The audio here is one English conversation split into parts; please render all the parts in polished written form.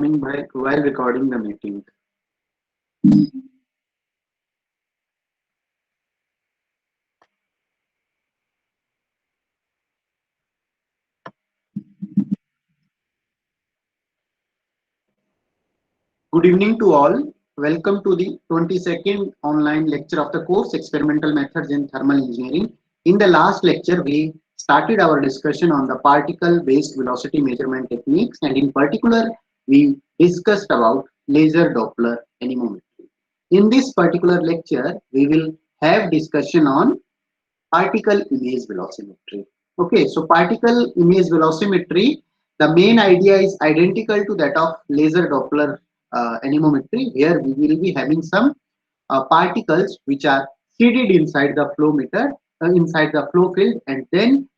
happening while recording the meeting. Good evening to all. Welcome to the 22nd online lecture of the course Experimental Methods in Thermal Engineering. In the last lecture, we started our discussion on the particle-based velocity measurement techniques, and in particular, we discussed about laser Doppler anemometry. In this particular lecture, we will have discussion on particle image velocimetry. Okay, so particle image velocimetry, the main idea is identical to that of laser Doppler anemometry, where we will be having some particles which are seated inside the flow meter, inside the flow field, and then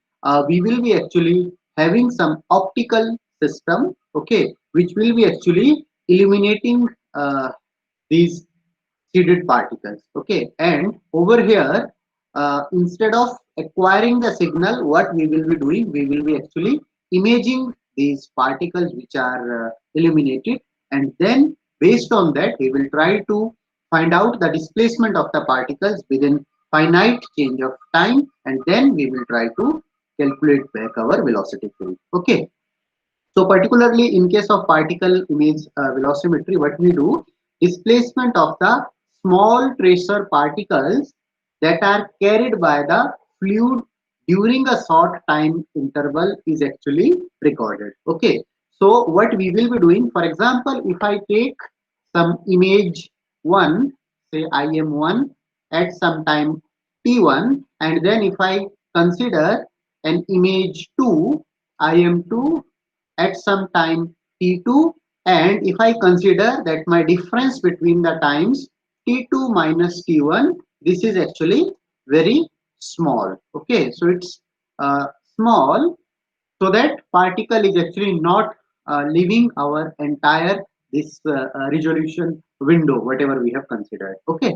we will be actually having some optical system, okay, which will be actually illuminating these seeded particles, okay. And over here, instead of acquiring the signal, what we will be doing, we will be actually imaging these particles which are illuminated, and then based on that we will try to find out the displacement of the particles within finite change of time, and then we will try to calculate back our velocity field, okay. So particularly in case of particle image velocimetry, what we do, displacement of the small tracer particles that are carried by the fluid during a short time interval is actually recorded. Okay. So what we will be doing, for example, if I take some image 1, say IM1 at some time T1, and then if I consider an image 2, IM2 at some time T2, and if I consider that my difference between the times T2 minus T1, this is actually very small. Okay, so it's small, so that particle is actually not leaving our entire this resolution window, whatever we have considered. Okay,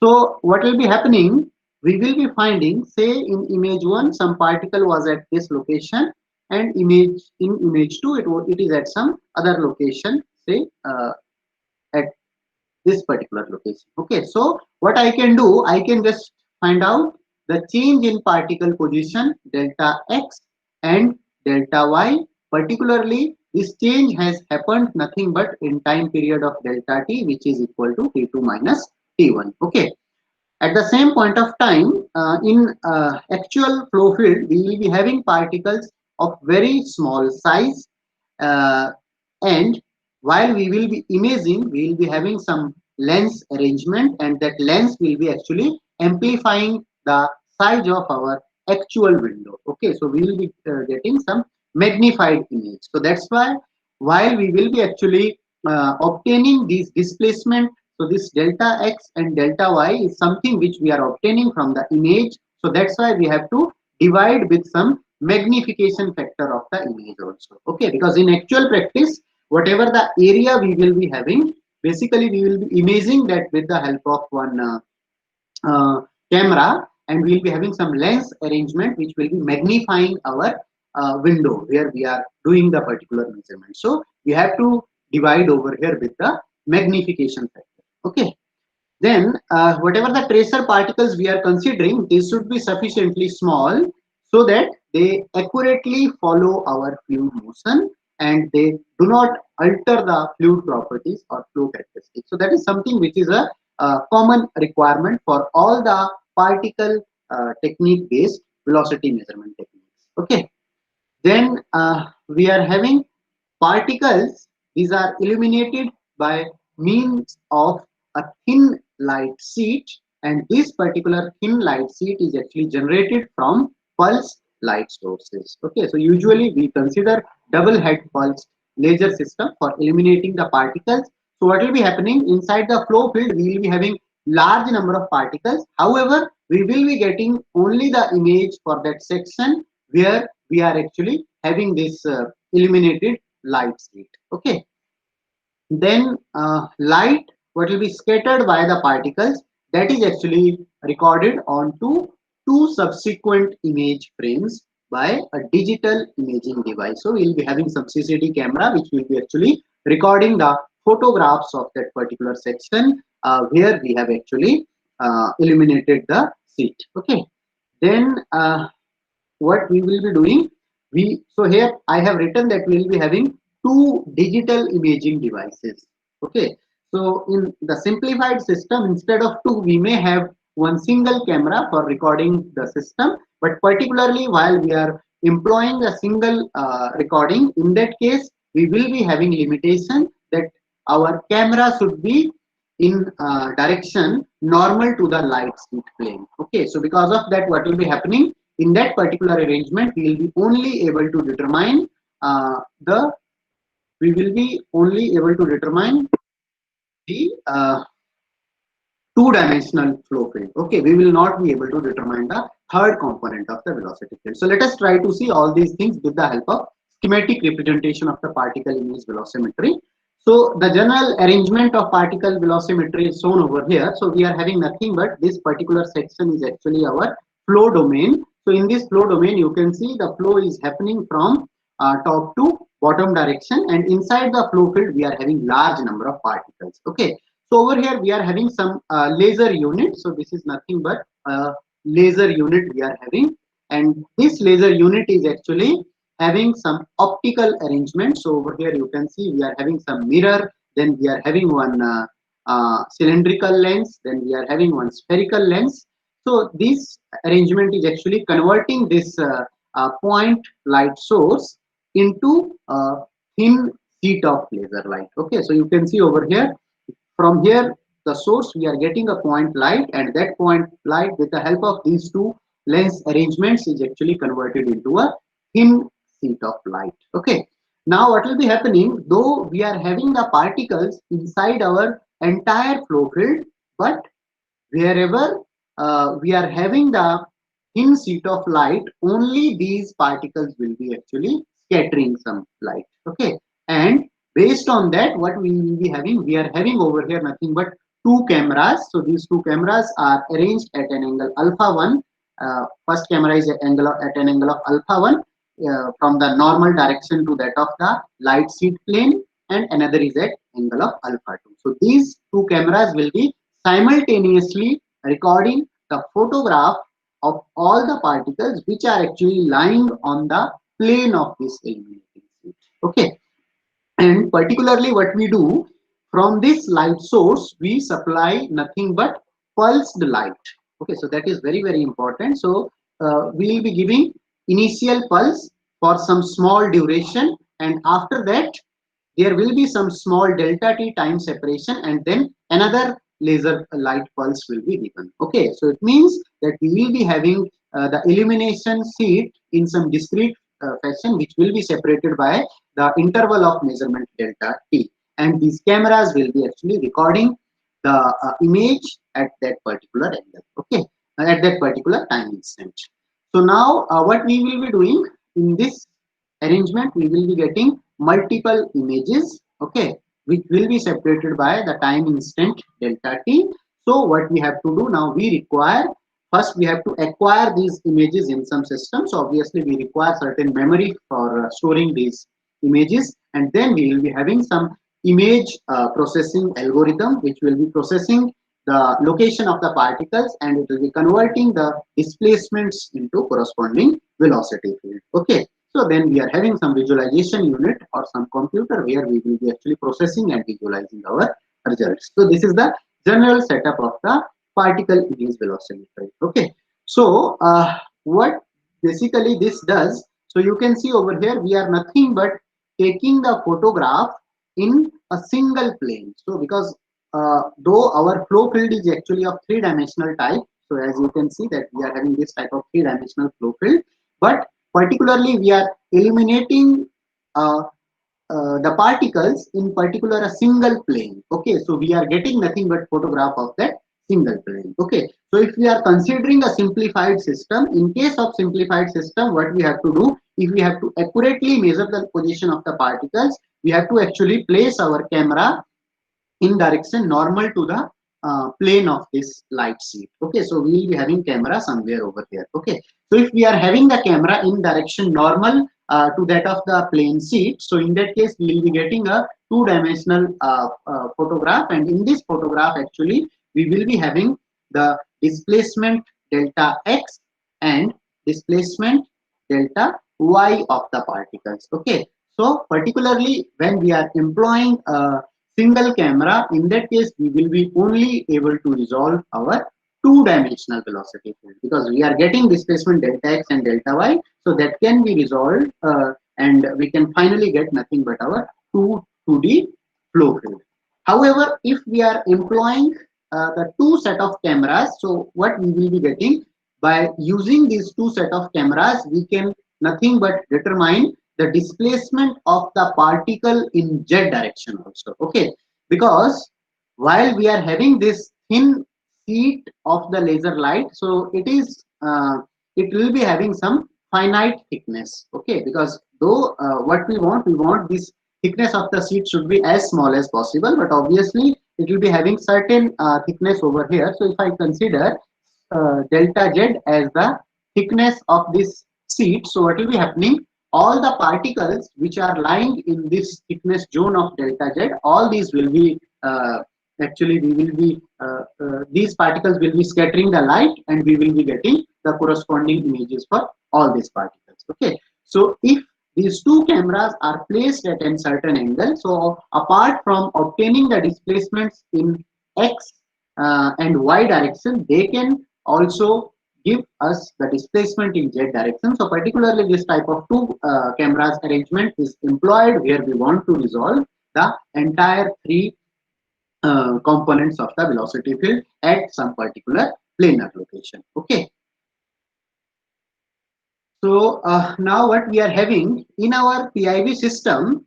so what will be happening, we will be finding, say in image 1 some particle was at this location, and in image 2 it is at some other location, say at this particular location. Okay, so what I can do, I can just find out the change in particle position delta x and delta y. Particularly, this change has happened nothing but in time period of delta t, which is equal to t2 minus t1. Okay, at the same point of time, in actual flow field, we will be having particles of very small size, uh, and while we will be imaging, we will be having some lens arrangement, and that lens will be actually amplifying the size of our actual window. Okay, so we will be getting some magnified image. So that's why while we will be actually obtaining these displacement, so this delta x and delta y is something which we are obtaining from the image. So that's why we have to divide with some magnification factor of the image also. Okay, because in actual practice, whatever the area we will be having, basically we will be imaging that with the help of one camera, and we will be having some lens arrangement which will be magnifying our window where we are doing the particular measurement. So we have to divide over here with the magnification factor. Okay, then whatever the tracer particles we are considering, they should be sufficiently small so that they accurately follow our fluid motion and they do not alter the fluid properties or flow characteristics. So that is something which is a common requirement for all the particle technique based velocity measurement techniques. Okay, then we are having particles. These are illuminated by means of a thin light sheet, and this particular thin light sheet is actually generated from pulse light sources. Okay, so usually we consider double head pulse laser system for illuminating the particles. So what will be happening inside the flow field, we will be having large number of particles. However, we will be getting only the image for that section where we are actually having this illuminated light sheet. Okay, then light what will be scattered by the particles, that is actually recorded onto two subsequent image frames by a digital imaging device. So we will be having some CCD camera which will be actually recording the photographs of that particular section where we have actually illuminated the seat. Okay. Then what we will be doing, so here I have written that we will be having two digital imaging devices. Okay. So in the simplified system, instead of two, we may have one single camera for recording the system. But particularly while we are employing a single recording, in that case, we will be having limitation that our camera should be in direction normal to the light seat plane. Okay, so because of that, what will be happening in that particular arrangement, we will be only able to determine the two-dimensional flow field. Okay, we will not be able to determine the third component of the velocity field. So let us try to see all these things with the help of schematic representation of the particle image velocimetry. So the general arrangement of particle velocimetry is shown over here. So we are having nothing but this particular section is actually our flow domain. So in this flow domain, you can see the flow is happening from top to bottom direction, and inside the flow field we are having large number of particles. Okay, so over here we are having some laser unit. So this is nothing but a laser unit we are having, and this laser unit is actually having some optical arrangement. So over here you can see we are having some mirror, then we are having one cylindrical lens, then we are having one spherical lens. So this arrangement is actually converting this point light source into a thin sheet of laser light. Okay, so you can see over here, from here the source we are getting a point light, and that point light with the help of these two lens arrangements is actually converted into a thin sheet of light. Okay, now what will be happening, though we are having the particles inside our entire flow field, but wherever we are having the thin sheet of light, only these particles will be actually scattering some light. Okay, and based on that, what we will be having, we are having over here nothing but two cameras. So these two cameras are arranged at an angle alpha 1. First camera is at an angle of alpha 1 from the normal direction to that of the light sheet plane, and another is at angle of alpha 2. So these two cameras will be simultaneously recording the photograph of all the particles which are actually lying on the plane of this illuminating sheet. Okay, and particularly what we do, from this light source we supply nothing but pulsed light. Okay, so that is very important. So we will be giving initial pulse for some small duration, and after that there will be some small delta t time separation, and then another laser light pulse will be given. Okay, so it means that we will be having the illumination sheet in some discrete fashion, which will be separated by the interval of measurement delta t, and these cameras will be actually recording the image at that particular angle. Okay, at that particular time instant. So now what we will be doing in this arrangement, we will be getting multiple images, okay, which will be separated by the time instant delta t. So what we have to do now, we require, first we have to acquire these images in some systems. So obviously we require certain memory for storing these images, and then we will be having some image processing algorithm which will be processing the location of the particles, and it will be converting the displacements into corresponding velocity field. Okay, so then we are having some visualization unit or some computer where we will be actually processing and visualizing our results. So this is the general setup of the particle image velocimeter. Okay, so what basically this does, so you can see over here we are nothing but taking the photograph in a single plane. So because though our flow field is actually of three-dimensional type, so as you can see that we are having this type of three-dimensional flow field, but particularly we are eliminating the particles in particular a single plane. Okay, so we are getting nothing but photograph of that single plane. Okay, so if we are considering a simplified system, in case of simplified system, what we have to do, if we have to accurately measure the position of the particles, we have to actually place our camera in direction normal to the plane of this light sheet. Okay, so we will be having camera somewhere over here. Okay, so if we are having the camera in direction normal to that of the plane sheet. So in that case, we will be getting a two-dimensional photograph, and in this photograph, actually, we will be having the displacement delta x and displacement delta y of the particles. Okay, so particularly when we are employing a single camera, in that case, we will be only able to resolve our two-dimensional velocity field, because we are getting displacement delta x and delta y, so that can be resolved, and we can finally get nothing but our 2D flow field. However, if we are employing the two set of cameras, so what we will be getting by using these two set of cameras, we can nothing but determine the displacement of the particle in z direction also. Okay, because while we are having this thin sheet of the laser light, so it will be having some finite thickness. Okay, because though what we want this thickness of the sheet should be as small as possible, but obviously it will be having certain thickness over here. So if I consider delta z as the thickness of this sheet, so what will be happening, all the particles which are lying in this thickness zone of delta z, all these will be actually we will be these particles will be scattering the light, and we will be getting the corresponding images for all these particles. Okay, so if these two cameras are placed at a certain angle, so apart from obtaining the displacements in x and y direction, they can also give us the displacement in z direction. So particularly this type of two cameras arrangement is employed where we want to resolve the entire three components of the velocity field at some particular planar location. Okay. So now what we are having in our PIV system,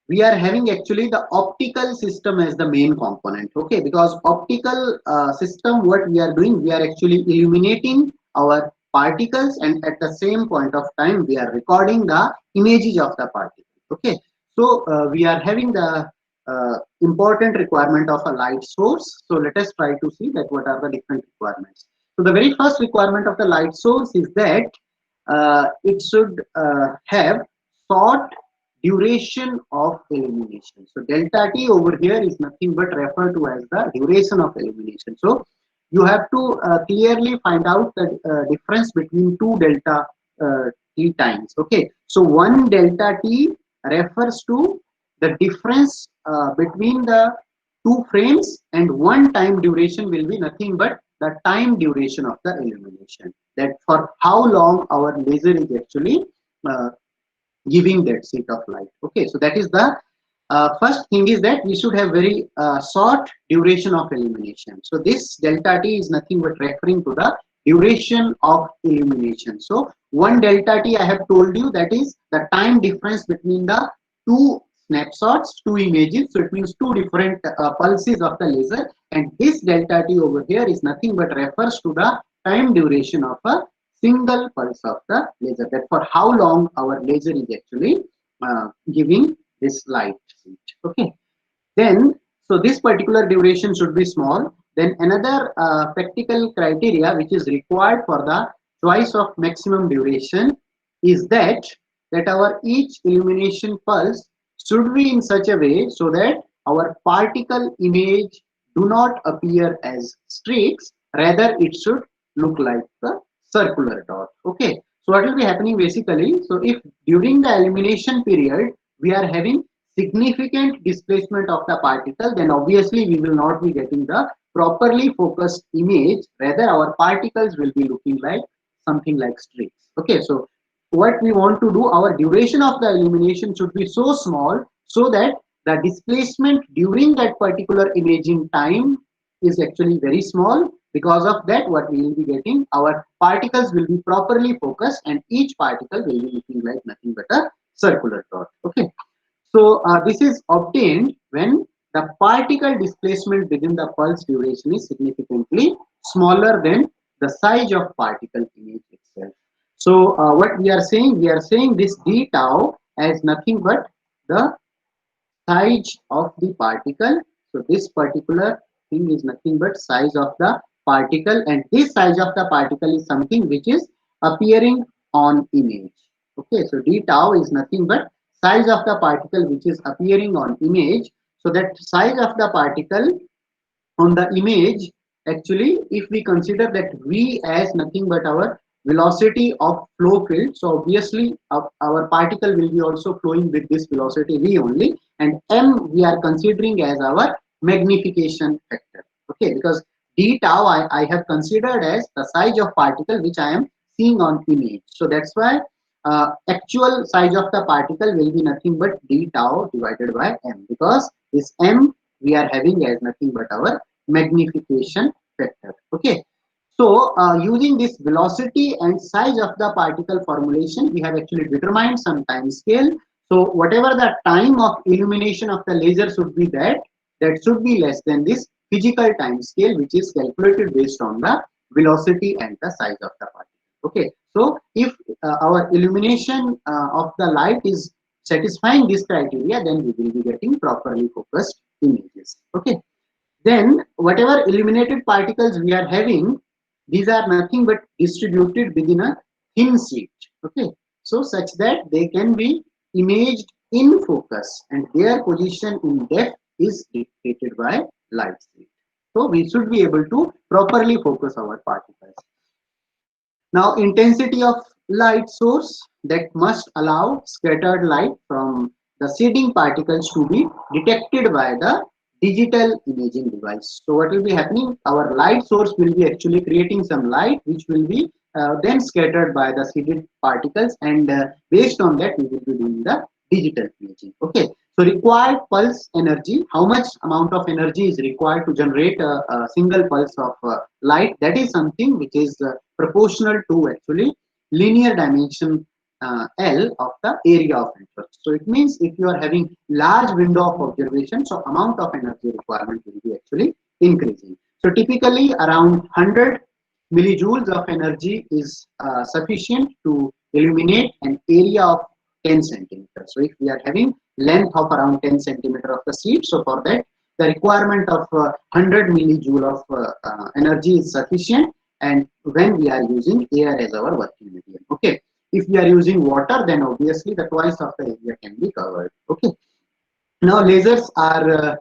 we are having actually the optical system as the main component. Okay, because optical system, what we are doing, we are actually illuminating our particles, and at the same point of time we are recording the images of the particles. Okay, so we are having the important requirement of a light source. So let us try to see that what are the different requirements. So the very first requirement of the light source is that it should have short duration of illumination. So delta t over here is nothing but referred to as the duration of illumination. So you have to clearly find out the difference between two delta t times. Okay, so one delta t refers to the difference between the two frames, and one time duration will be nothing but the time duration of the illumination, that for how long our laser is actually giving that sheet of light. Okay, so that is the first thing, is that we should have very short duration of illumination. So this delta t is nothing but referring to the duration of illumination. So one delta t, I have told you, that is the time difference between the two snapshots, two images. So it means two different pulses of the laser, and this delta t over here is nothing but refers to the time duration of a single pulse of the laser, that for how long our laser is actually giving this light sheet. Okay, then so this particular duration should be small. Then another practical criteria which is required for the choice of maximum duration is that our each illumination pulse should be in such a way so that our particle image do not appear as streaks, rather it should look like a circular dot. Okay, so what will be happening basically, so if during the illumination period we are having significant displacement of the particle, then obviously we will not be getting the properly focused image, rather our particles will be looking like something like streaks. Okay, so what we want to do, our duration of the illumination should be so small so that the displacement during that particular imaging time is actually very small. Because of that, what we will be getting, our particles will be properly focused, and each particle will be looking like nothing but a circular dot. Okay, so this is obtained when the particle displacement within the pulse duration is significantly smaller than the size of particle image itself. So what we are saying this d tau as nothing but the size of the particle. So this particular thing is nothing but size of the particle, and this size of the particle is something which is appearing on image. Okay, so d tau is nothing but size of the particle which is appearing on image. So that size of the particle on the image, actually, if we consider that v as nothing but our velocity of flow field, so obviously our particle will be also flowing with this velocity v only, and m we are considering as our magnification factor. Okay, because d tau I have considered as the size of particle which I am seeing on image. So that's why actual size of the particle will be nothing but d tau divided by m, because this m we are having as nothing but our magnification factor. Okay, so using this velocity and size of the particle formulation, we have actually determined some time scale. So whatever the time of illumination of the laser should be, that should be less than this physical time scale, which is calculated based on the velocity and the size of the particle. Okay, so if our illumination of the light is satisfying this criteria, then we will be getting properly focused images. Okay, then whatever illuminated particles we are having, these are nothing but distributed within a thin sheet. Okay, so such that they can be imaged in focus and their position in depth is dictated by light speed. So we should be able to properly focus our particles. Now, intensity of light source that must allow scattered light from the shading particles to be detected by the digital imaging device. So what will be happening? Our light source will be actually creating some light which will be then scattered by the shaded particles, and based on that we will be doing the digital imaging. Okay. So required pulse energy, how much amount of energy is required to generate a single pulse of light? That is something which is proportional to actually linear dimension L of the area of interest. So it means if you are having large window of observation, so amount of energy requirement will be actually increasing. So typically around 100 millijoules of energy is sufficient to illuminate an area of 10 centimeters. So if we are having length of around 10 centimeter of the sheet, so for that the requirement of 100 millijoule of energy is sufficient, and when we are using air as our working medium. Okay, if we are using water, then obviously the twice of the area can be covered. Okay, now lasers are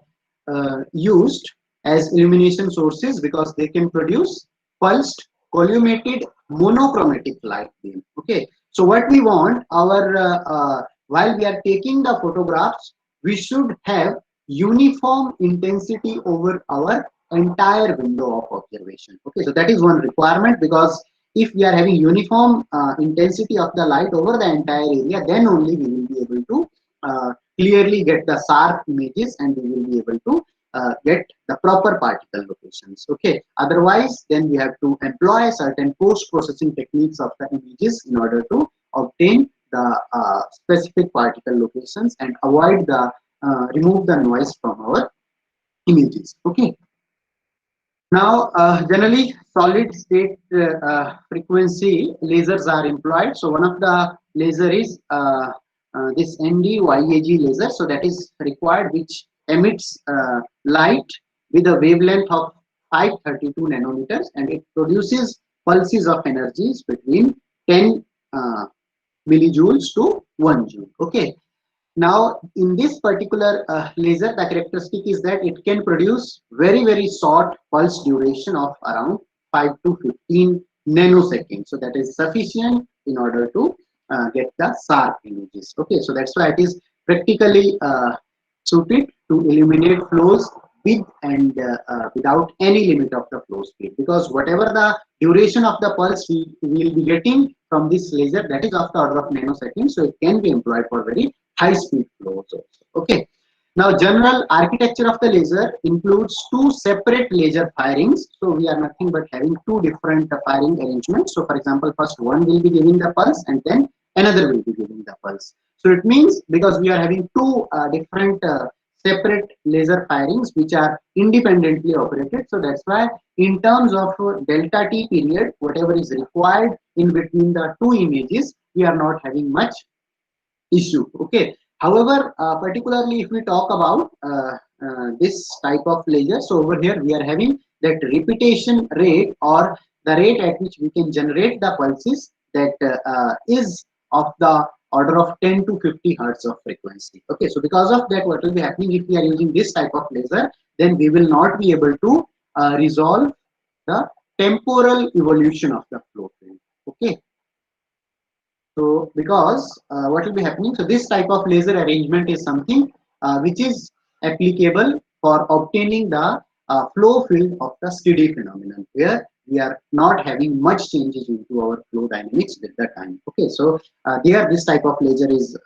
used as illumination sources because they can produce pulsed collimated monochromatic light beam. Okay, so what we want, our while we are taking the photographs, we should have uniform intensity over our entire window of observation. Okay, so that is one requirement, because if we are having uniform intensity of the light over the entire area, then only we will be able to clearly get the sharp images, and we will be able to get the proper particle locations. Okay, otherwise then we have to employ certain post processing techniques of the images in order to obtain the specific particle locations and avoid the remove the noise from our images. Okay, now generally solid state frequency lasers are employed. So one of the laser is this ND-YAG laser, so that is required, which emits light with a wavelength of 532 nanometers, and it produces pulses of energies between 10 millijoules to 1 joule. Okay, now in this particular laser, the characteristic is that it can produce very short pulse duration of around 5 to 15 nanoseconds. So that is sufficient in order to get the sharp images. Okay, so that's why it is practically suited to illuminate flows with and without any limit of the flow speed, because whatever the duration of the pulse we will be getting from this laser, that is of the order of nanoseconds, so it can be employed for very high speed flows also. Okay, now general architecture of the laser includes two separate laser firings. So we are nothing but having two different firing arrangements. So for example, first one will be giving the pulse and then another will be giving the pulse. So it means because we are having two different separate laser firings which are independently operated, so that's why in terms of delta t period, whatever is required in between the two images, we are not having much issue. Okay, however, particularly if we talk about this type of laser, so over here we are having that repetition rate, or the rate at which we can generate the pulses, that is of the order of 10 to 50 hertz of frequency. Okay, so because of that, what will be happening if we are using this type of laser, then we will not be able to resolve the temporal evolution of the flow field. Okay, so because what will be happening, so this type of laser arrangement is something which is applicable for obtaining the flow field of the steady phenomenon, where we are not having much changes into our flow dynamics with the time. Okay, so there this type of laser is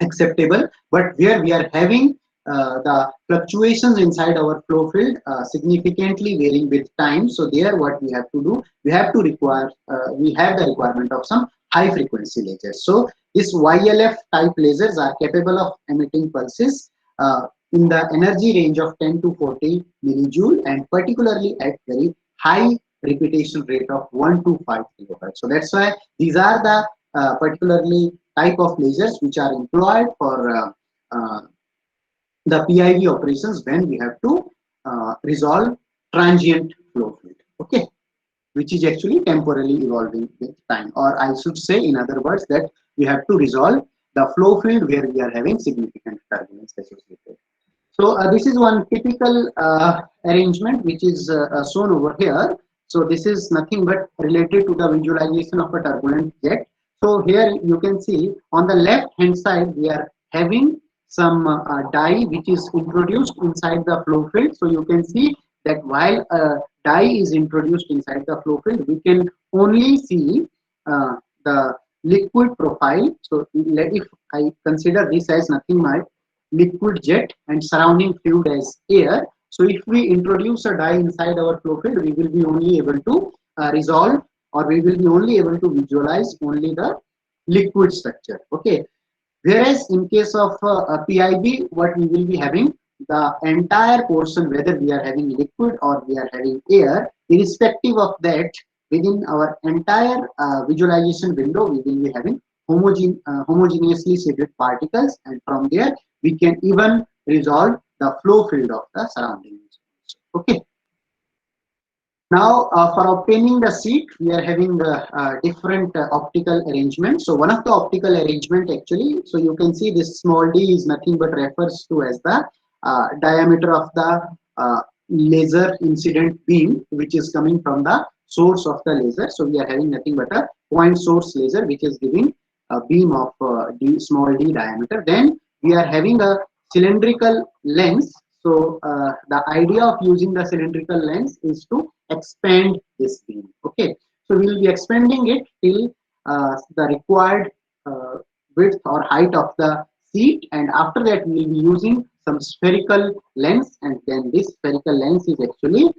acceptable, but where we are having the fluctuations inside our flow field significantly varying with time, so there what we have to do, we have to require we have the requirement of some high frequency lasers. So this YLF type lasers are capable of emitting pulses in the energy range of 10 to 40 millijoule, and particularly at very high repetition rate of 1 to 5 kilohertz. So that's why these are the particularly type of lasers which are employed for the PIV operations when we have to resolve transient flow field. Okay, which is actually temporally evolving with time, or I should say in other words that we have to resolve the flow field where we are having significant turbulence associated. So this is one typical arrangement which is shown over here. So this is nothing but related to the visualization of a turbulent jet. So here you can see on the left hand side we are having some dye which is introduced inside the flow field. So you can see that while a dye is introduced inside the flow field, we can only see the liquid profile. So if I consider this as nothing but liquid jet and surrounding fluid as air. So if we introduce a dye inside our flow field, we will be only able to resolve, or we will be only able to visualize only the liquid structure. Okay. Whereas in case of a PIV, what we will be having, the entire portion, whether we are having liquid or we are having air, irrespective of that, within our entire visualization window, we will be having homogeneously shaded particles, and from there we can even resolve the flow field of the surroundings. Okay. Now, for obtaining the seat, we are having different optical arrangements. So one of the optical arrangement actually, so you can see this small d is nothing but refers to as the diameter of the laser incident beam, which is coming from the source of the laser. So we are having nothing but a point source laser, which is giving a beam of d, small d diameter. Then we are having a cylindrical lens. So the idea of using the cylindrical lens is to expand this beam. Okay, so we will be expanding it till the required width or height of the seat, and after that we will be using some spherical lens, and then this spherical lens is actually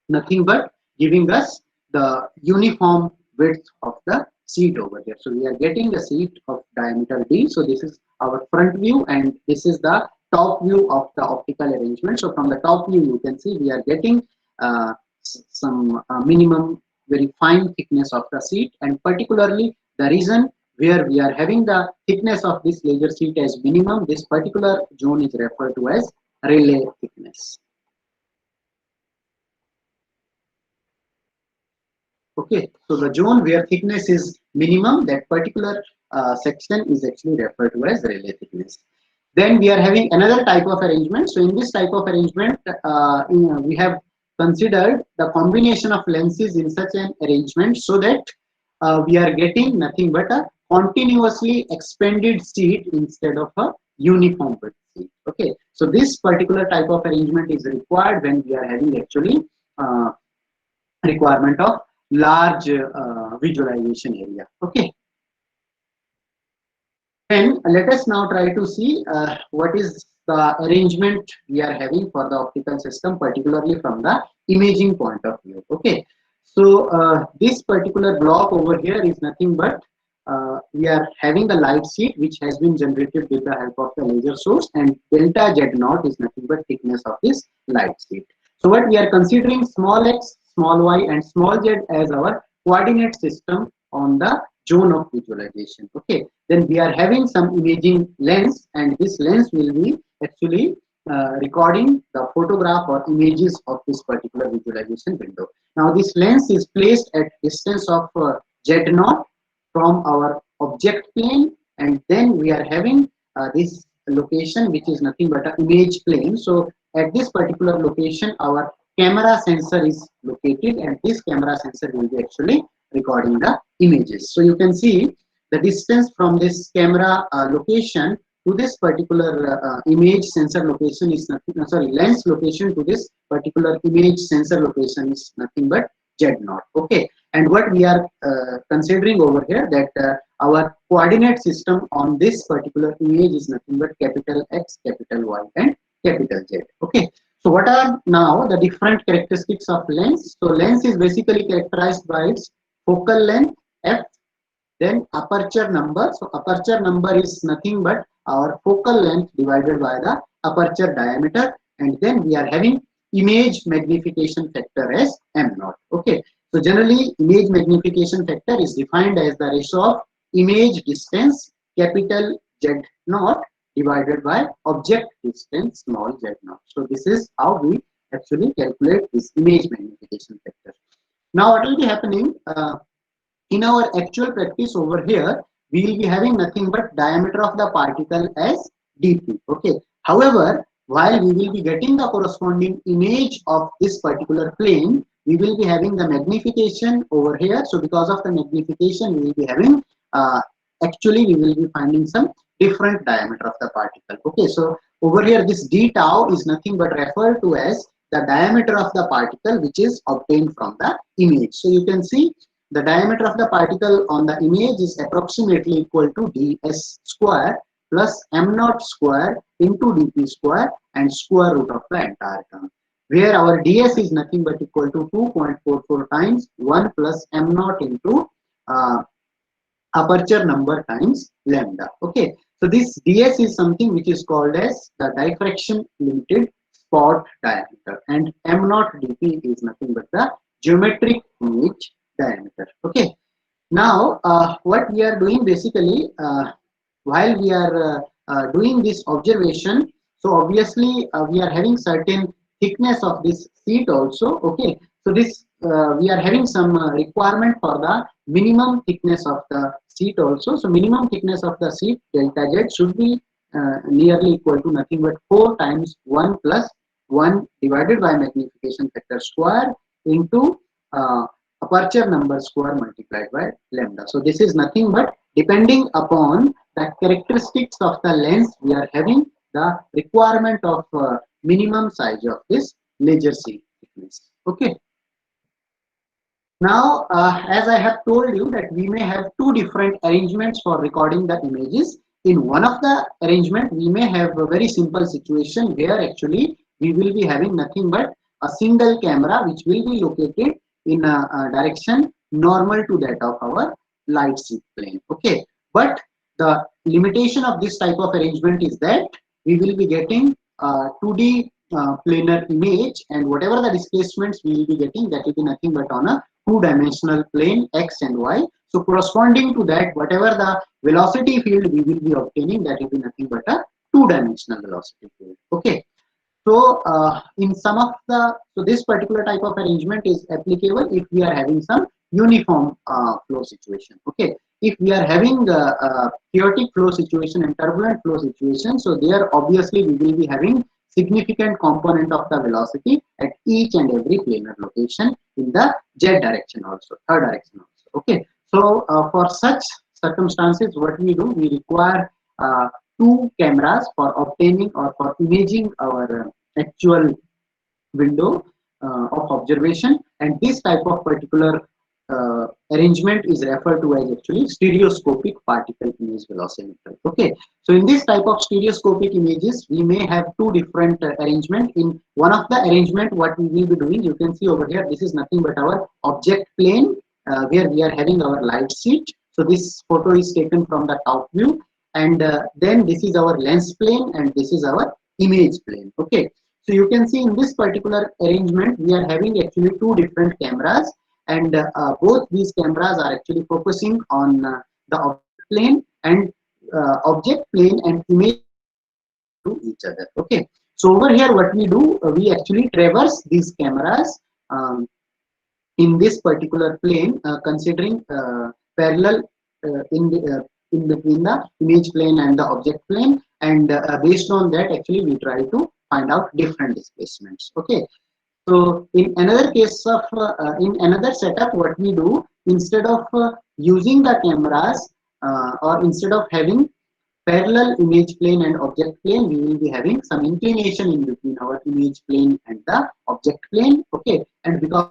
nothing but giving us the uniform width of the seat over there. So we are getting the seat of diameter d. So this is our front view, and this is the top view of the optical arrangement. So from the top view you can see we are getting some minimum very fine thickness of the seat, and particularly the reason where we are having the thickness of this laser seat as minimum, this particular zone is referred to as Rayleigh thickness. Okay, so the zone where thickness is minimum, that particular section is actually referred to as Rayleigh thickness. Then we are having another type of arrangement. So in this type of arrangement, we have considered the combination of lenses in such an arrangement so that we are getting nothing but a continuously expanded seat instead of a uniform width seat. Okay, so this particular type of arrangement is required when we are having actually requirement of large visualization area. Okay. Then let us now try to see what is the arrangement we are having for the optical system, particularly from the imaging point of view. Okay, so this particular block over here is nothing but we are having the light sheet which has been generated with the help of the laser source, and delta Z naught is nothing but thickness of this light sheet. So what we are considering small x, small y, and small z as our coordinate system on the zone of visualization. Okay, then we are having some imaging lens, and this lens will be actually recording the photograph or images of this particular visualization window. Now this lens is placed at distance of z naught from our object plane, and then we are having this location which is nothing but an image plane. So at this particular location our camera sensor is located, and this camera sensor will be actually recording the images. So you can see the distance from this camera location to this particular image sensor location is nothing, sorry, lens location to this particular image sensor location is nothing but Z0. Okay, and what we are considering over here, that our coordinate system on this particular image is nothing but capital X, capital Y, and capital Z. Okay, so what are now the different characteristics of lens? So lens is basically characterized by its focal length f, then aperture number. So aperture number is nothing but our focal length divided by the aperture diameter, and then we are having image magnification factor as m0. Okay, so generally image magnification factor is defined as the ratio of image distance capital Z0 divided by object distance small z0. So this is how we actually calculate this image magnification factor. Now what will be happening in our actual practice over here, we will be having nothing but diameter of the particle as dp. Okay, however, while we will be getting the corresponding image of this particular plane, we will be having the magnification over here. So because of the magnification, we will be having actually we will be finding some different diameter of the particle. Okay, so over here this d tau is nothing but referred to as the diameter of the particle which is obtained from the image. So you can see the diameter of the particle on the image is approximately equal to ds square plus m0 square into dp square and square root of the entire term, where our ds is nothing but equal to 2.44 times 1 plus m0 into aperture number times lambda. Okay, so this ds is something which is called as the diffraction limited spot diameter, and m0 dp is nothing but the geometric image diameter. Okay, now what we are doing basically while we are doing this observation, so obviously we are having certain thickness of this sheet also. Okay, so this we are having some requirement for the minimum thickness of the sheet also. So minimum thickness of the sheet delta z should be nearly equal to nothing but 4 times 1 plus 1 divided by magnification factor square into aperture number square multiplied by lambda. So this is nothing but depending upon the characteristics of the lens, we are having the requirement of minimum size of this laser sheet thickness. Okay. Now, as I have told you that we may have two different arrangements for recording the images. In one of the arrangement, we may have a very simple situation where actually we will be having nothing but a single camera which will be located in a direction normal to that of our light sheet plane. Okay, but the limitation of this type of arrangement is that we will be getting 2D planar image, and whatever the displacements we will be getting, that will be nothing but on a two-dimensional plane x and y. So corresponding to that, whatever the velocity field we will be obtaining, that will be nothing but a two-dimensional velocity field. Okay. So in some of the, so this particular type of arrangement is applicable if we are having some uniform flow situation. Okay, if we are having the chaotic flow situation and turbulent flow situation, so there obviously we will be having significant component of the velocity at each and every planar location in the z direction also, third direction also. Okay, so for such circumstances, what we do, we require two cameras for obtaining or for imaging our actual window of observation, and this type of particular arrangement is referred to as actually stereoscopic particle image velocimeter. Okay, so in this type of stereoscopic images, we may have two different arrangement. In one of the arrangement, what we will be doing, you can see over here, this is nothing but our object plane where we are having our light sheet. So this photo is taken from the top view, and then this is our lens plane and this is our image plane. Okay, so you can see in this particular arrangement we are having actually two different cameras, and both these cameras are actually focusing on the object plane and image to each other. Okay, so over here what we do, we actually traverse these cameras in this particular plane considering parallel in between the image plane and the object plane, and based on that actually we try to find out different displacements. Okay, so in another case of in another setup, what we do, instead of using the cameras or instead of having parallel image plane and object plane, we will be having some inclination in between our image plane and the object plane. Okay, and because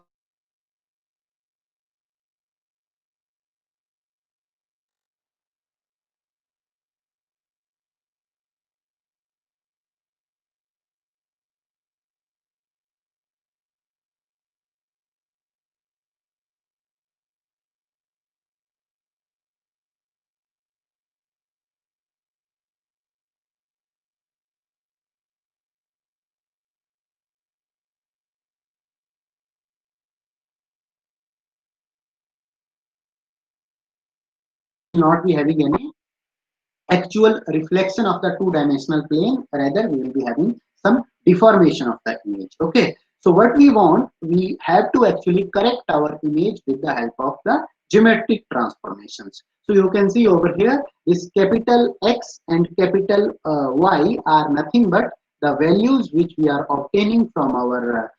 not be having any actual reflection of the two-dimensional plane, rather we will be having some deformation of the image. Okay, so what we want, we have to actually correct our image with the help of the geometric transformations. So you can see over here, this capital X and capital Y are nothing but the values which we are obtaining from our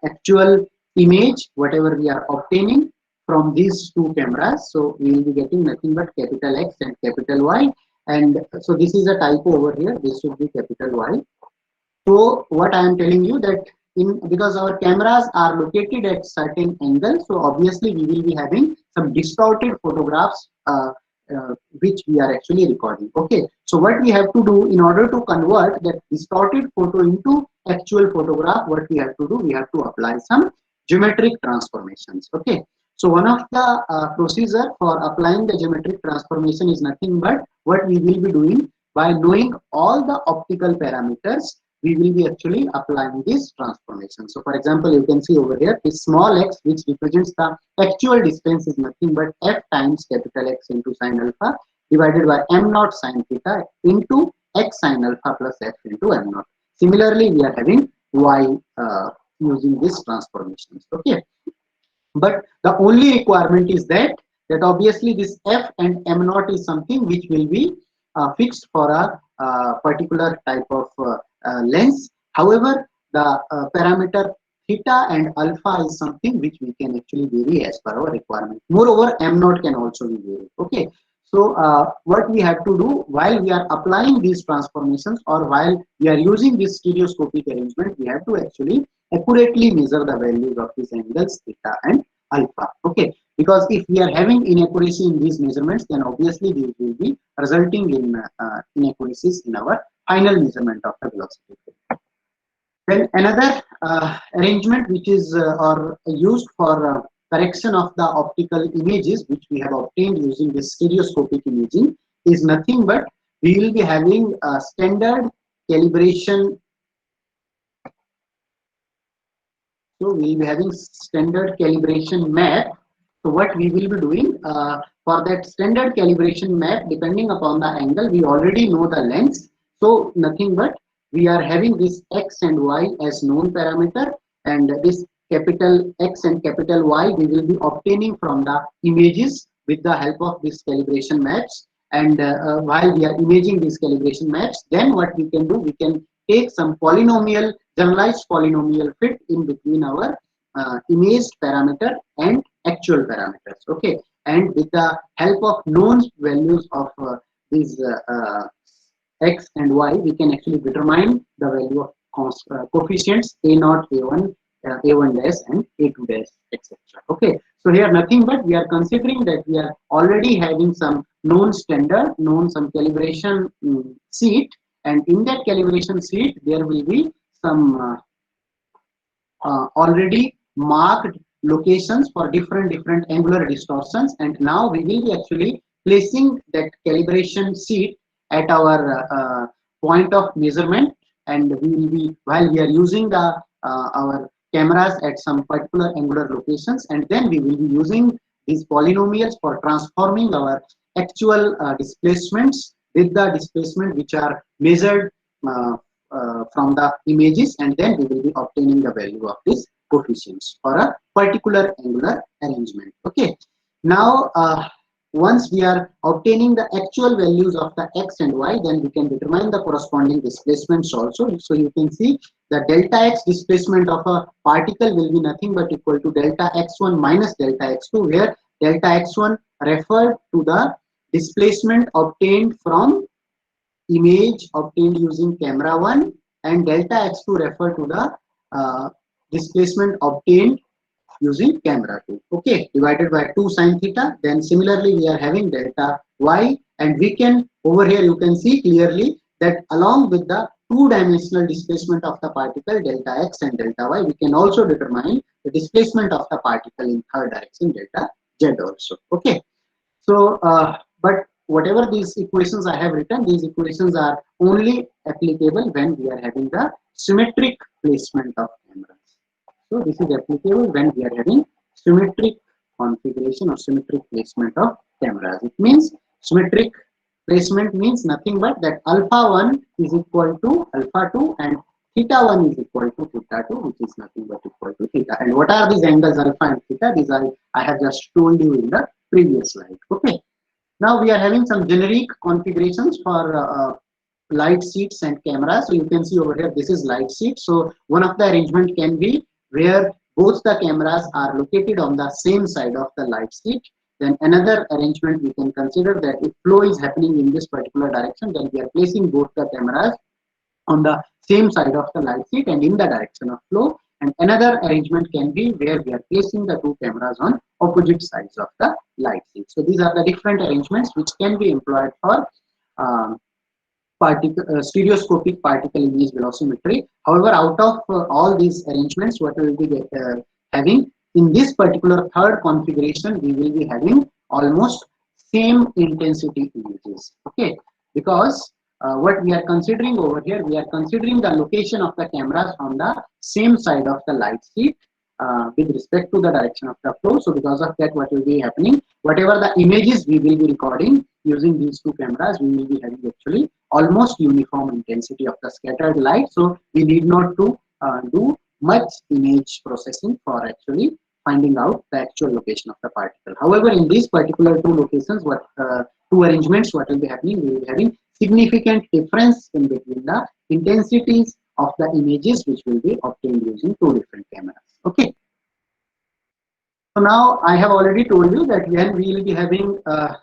actual image, whatever we are obtaining from these two cameras. So we will be getting nothing but capital X and capital Y, and so this is a typo over here, this should be capital Y. So what I am telling you, that in because our cameras are located at certain angle, so obviously we will be having some distorted photographs which we are actually recording. Okay, so what we have to do in order to convert that distorted photo into actual photograph, what we have to do, we have to apply some geometric transformations. Okay, so one of the procedure for applying the geometric transformation is nothing but what we will be doing, by knowing all the optical parameters, we will be actually applying this transformation. So for example, you can see over here, this small x, which represents the actual distance, is nothing but f times capital X into sine alpha divided by m naught sine theta into x sine alpha plus f into m naught. Similarly, we are having y using this transformations. Okay, but the only requirement is that obviously this f and m naught is something which will be fixed for a particular type of lens. However, the parameter theta and alpha is something which we can actually vary as per our requirement. Moreover, m naught can also be varied. Okay, so what we have to do while we are applying these transformations, or while we are using this stereoscopic arrangement, we have to actually accurately measure the values of these angles theta and alpha. Okay, because if we are having inaccuracy in these measurements, then obviously these will be resulting in inaccuracies in our final measurement of the velocity. Then another arrangement which is or used for correction of the optical images which we have obtained using this stereoscopic imaging is nothing but we will be having a standard calibration. So we will be having standard calibration map. So what we will be doing for that standard calibration map, depending upon the angle, we already know the length. So nothing but we are having this x and y as known parameter, and this capital X and capital Y we will be obtaining from the images with the help of this calibration maps. And while we are imaging these calibration maps, then what we can do, we can take some polynomial, generalized polynomial fit in between our imaged parameter and actual parameters. Okay, and with the help of known values of these x and y, we can actually determine the value of coefficients a0, a1, a1 dash and a2 dash, etc. Okay, so here nothing but we are considering that we are already having some known standard, known some calibration sheet, and in that calibration sheet there will be some already marked locations for different angular distortions, and now we will be actually placing that calibration sheet at our point of measurement, and we will be, while we are using the our cameras at some particular angular locations, and then we will be using these polynomials for transforming our actual displacements with the displacement which are measured from the images, and then we will be obtaining the value of these coefficients for a particular angular arrangement. Okay, now once we are obtaining the actual values of the x and y, then we can determine the corresponding displacements also. So you can see the delta x displacement of a particle will be nothing but equal to delta x1 minus delta x2, where delta x1 referred to the displacement obtained from image obtained using camera 1, and delta x2 refer to the displacement obtained using camera 2, okay, divided by 2 sin theta. Then similarly we are having delta y, and we can, over here you can see clearly that along with the two-dimensional displacement of the particle delta x and delta y, we can also determine the displacement of the particle in third direction delta z also, okay. So, but whatever these equations I have written, these equations are only applicable when we are having the symmetric placement of cameras. So, this is applicable when we are having symmetric configuration or symmetric placement of cameras. It means symmetric placement means nothing but that alpha 1 is equal to alpha 2 and theta 1 is equal to theta 2, which is nothing but equal to theta. And what are these angles alpha and theta? These are, I have just told you in the previous slide. Okay. Now we are having some generic configurations for light seats and cameras. So you can see over here, this is light seat. So one of the arrangement can be where both the cameras are located on the same side of the light seat. Then another arrangement we can consider that if flow is happening in this particular direction, then we are placing both the cameras on the same side of the light seat and in the direction of flow. And another arrangement can be where we are placing the two cameras on opposite sides of the light seat. So these are the different arrangements which can be employed for stereoscopic particle image velocimetry. However, out of all these arrangements, what we will be having in this particular third configuration, we will be having almost same intensity images. Okay, because what we are considering over here, we are considering the location of the cameras on the same side of the light seat with respect to the direction of the flow. So because of that, what will be happening, whatever the images we will be recording using these two cameras, we will be having actually almost uniform intensity of the scattered light. So we need not to do much image processing for actually finding out the actual location of the particle. However, in these particular two locations, what two arrangements, what will be happening, we will be having significant difference in between the intensities of the images which will be obtained using two different cameras. Okay. So now I have already told you that when we will be having the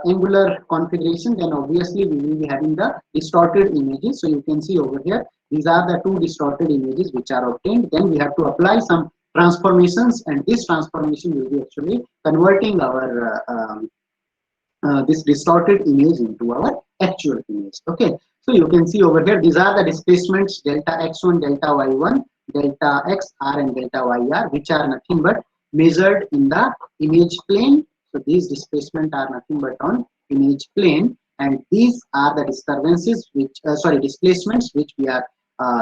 angular configuration, then obviously we will be having the distorted images. So you can see over here, these are the two distorted images which are obtained. Then we have to apply some transformations, and this transformation will be actually converting our this distorted image into our actual image. Okay, so you can see over here, these are the displacements delta x1, delta y1, delta xr and delta yr, which are nothing but measured in the image plane. So these displacements are nothing but on image plane, and these are the disturbances which displacements which we are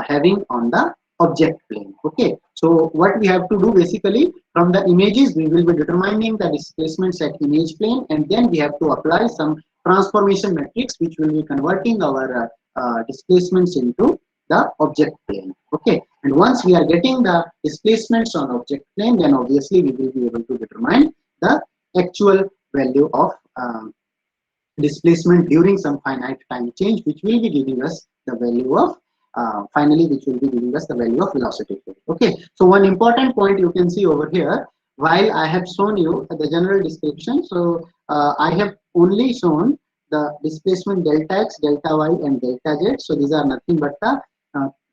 having on the object plane. Okay, so what we have to do basically, from the images we will be determining the displacements at image plane, and then we have to apply some transformation metrics which will be converting our displacements into the object plane. Okay, and once we are getting the displacements on object plane, then obviously we will be able to determine the actual value of displacement during some finite time change, which will be giving us the value of finally, which will be giving us the value of velocity. Okay, so one important point you can see over here, while I have shown you the general description, so I have only shown the displacement delta x, delta y, and delta z. So these are nothing but the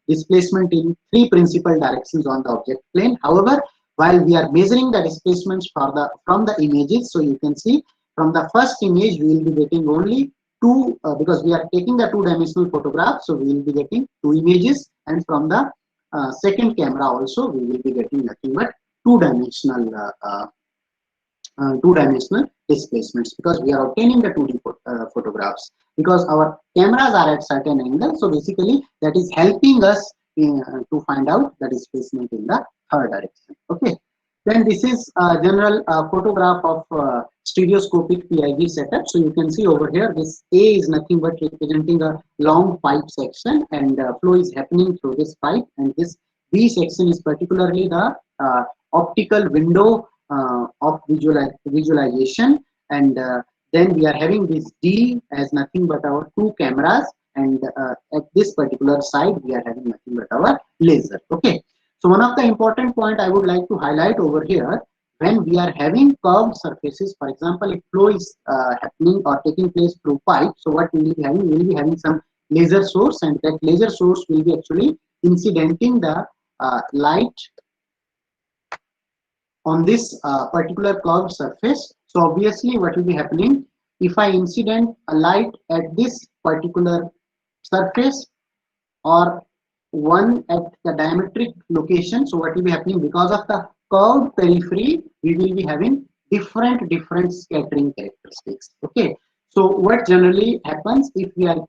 displacement in three principal directions on the object plane. However, while we are measuring the displacements for the from the images, so you can see from the first image we will be getting only two, because we are taking the two-dimensional photograph, so we will be getting two images, and from the second camera also we will be getting nothing but two-dimensional displacements, because we are obtaining the 2D photographs, because our cameras are at certain angle. So basically that is helping us to find out the displacement in the third direction. Okay, then this is a general photograph of stereoscopic PIV setup. So you can see over here, this A is nothing but representing a long pipe section, and flow is happening through this pipe, and this B section is particularly the optical window of visualization, and then we are having this D as nothing but our two cameras, and at this particular side we are having nothing but our laser. Okay, so one of the important point I would like to highlight over here, when we are having curved surfaces, for example, if flow is happening or taking place through pipe, so what we will be having, we will be having some laser source, and that laser source will be actually incidenting the light on this particular curved surface. So obviously what will be happening, if I incident a light at this particular surface or one at the diametric location, so what will be happening, because of the curved periphery we will be having different scattering characteristics. Okay, so what generally happens, if we are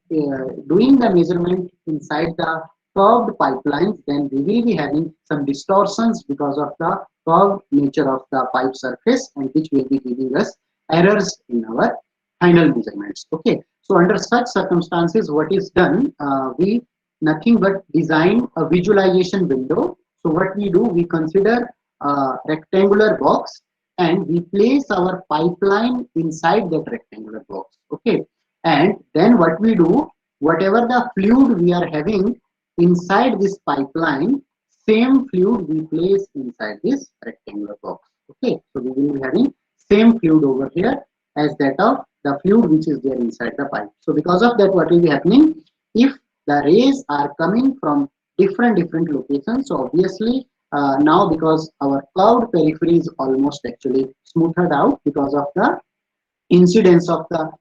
doing the measurement inside the curved pipelines, then we will be having some distortions because of the curved nature of the pipe surface, and which will be giving us errors in our final measurements. Okay, so under such circumstances, what is done, we nothing but design a visualization window. So what we do, we consider a rectangular box and we place our pipeline inside that rectangular box. Okay, and then what we do, whatever the fluid we are having inside this pipeline, same fluid we place inside this rectangular box. Okay, so we will be having same fluid over here as that of the fluid which is there inside the pipe. So because of that, what will be happening, if the rays are coming from different locations, so obviously now because our curved periphery is almost actually smoothed out because of the incidence of the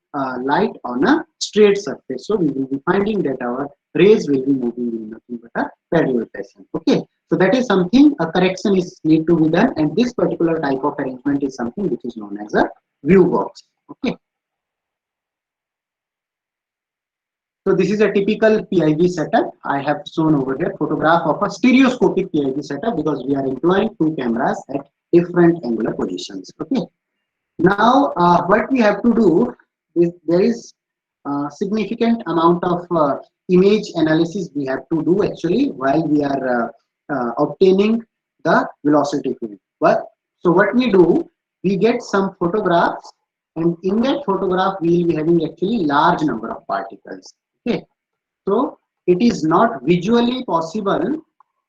light on a straight surface, so we will be finding that our rays will be moving in nothing but a parallel fashion. Okay, so that is something, a correction is need to be done, and this particular type of arrangement is something which is known as a view box. Okay, so this is a typical PIV setup. I have shown over here photograph of a stereoscopic PIV setup because we are employing two cameras at different angular positions. Okay. Now, what we have to do is, there is a significant amount of image analysis we have to do actually while we are obtaining the velocity field. But so what we do, we get some photographs, and in that photograph we will be having actually large number of particles. Okay, so it is not visually possible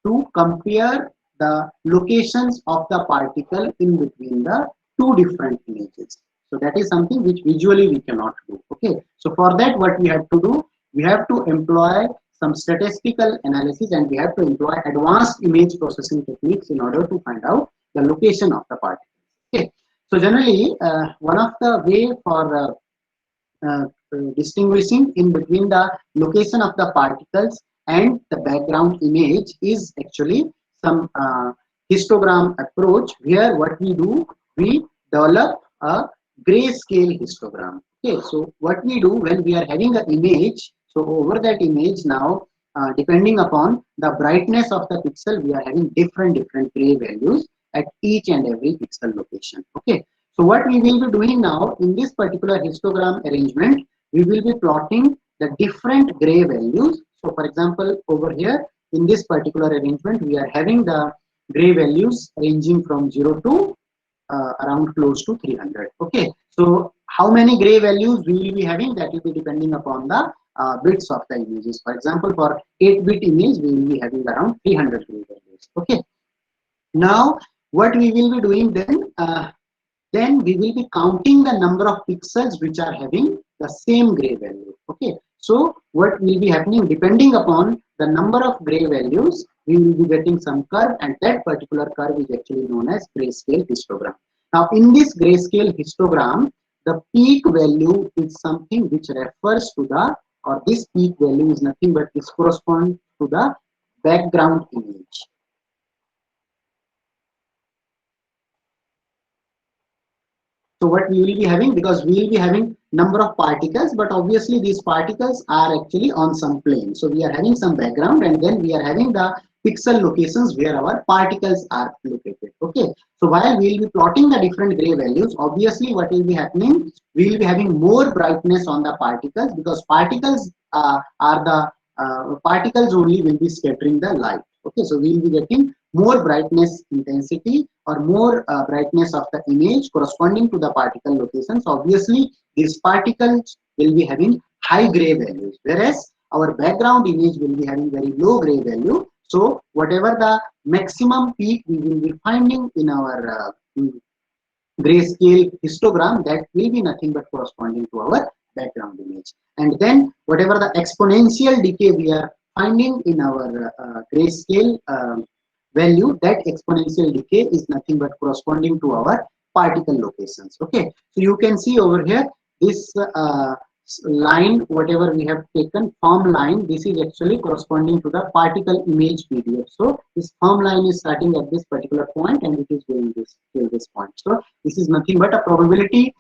to compare the locations of the particle in between the two different images. So that is something which visually we cannot do. Okay, so for that what we have to do, we have to employ some statistical analysis, and we have to employ advanced image processing techniques in order to find out the location of the particle. Okay, so generally one of the way for distinguishing in between the location of the particles and the background image is actually some histogram approach, where what we do, we develop a grayscale histogram. Okay, so what we do when we are having an image, so over that image now, depending upon the brightness of the pixel, we are having different gray values at each and every pixel location. Okay, so what we will be doing now in this particular histogram arrangement, we will be plotting the different gray values. So for example, over here in this particular arrangement, we are having the gray values ranging from 0 to around close to 300. Okay, so how many gray values we will be having, that will be depending upon the bits of the images. For example, for 8-bit image, we will be having around 300 gray values. Okay, now what we will be doing then we will be counting the number of pixels which are having the same gray value. Okay, so what will be happening, depending upon the number of gray values, we will be getting some curve, and that particular curve is actually known as grayscale histogram. Now in this grayscale histogram, the peak value is something which refers to the, or this peak value is nothing but this corresponds to the background image. So what we will be having, because we will be having number of particles, but obviously these particles are actually on some plane. So we are having some background, and then we are having the pixel locations where our particles are located. Okay, so while we will be plotting the different gray values, obviously what will be happening, we will be having more brightness on the particles, because particles are the particles only will be scattering the light. Okay, so we will be getting more brightness intensity or more brightness of the image corresponding to the particle locations, obviously these particles will be having high gray values, whereas our background image will be having very low gray value. So whatever the maximum peak we will be finding in our grayscale histogram, that will be nothing but corresponding to our background image. And then whatever the exponential decay we are finding in our grayscale value, that exponential decay is nothing but corresponding to our particle locations. Okay, so you can see over here this line, whatever we have taken, firm line, this is actually corresponding to the particle image PDF. So this firm line is starting at this particular point and it is going this till this point. So this is nothing but a probability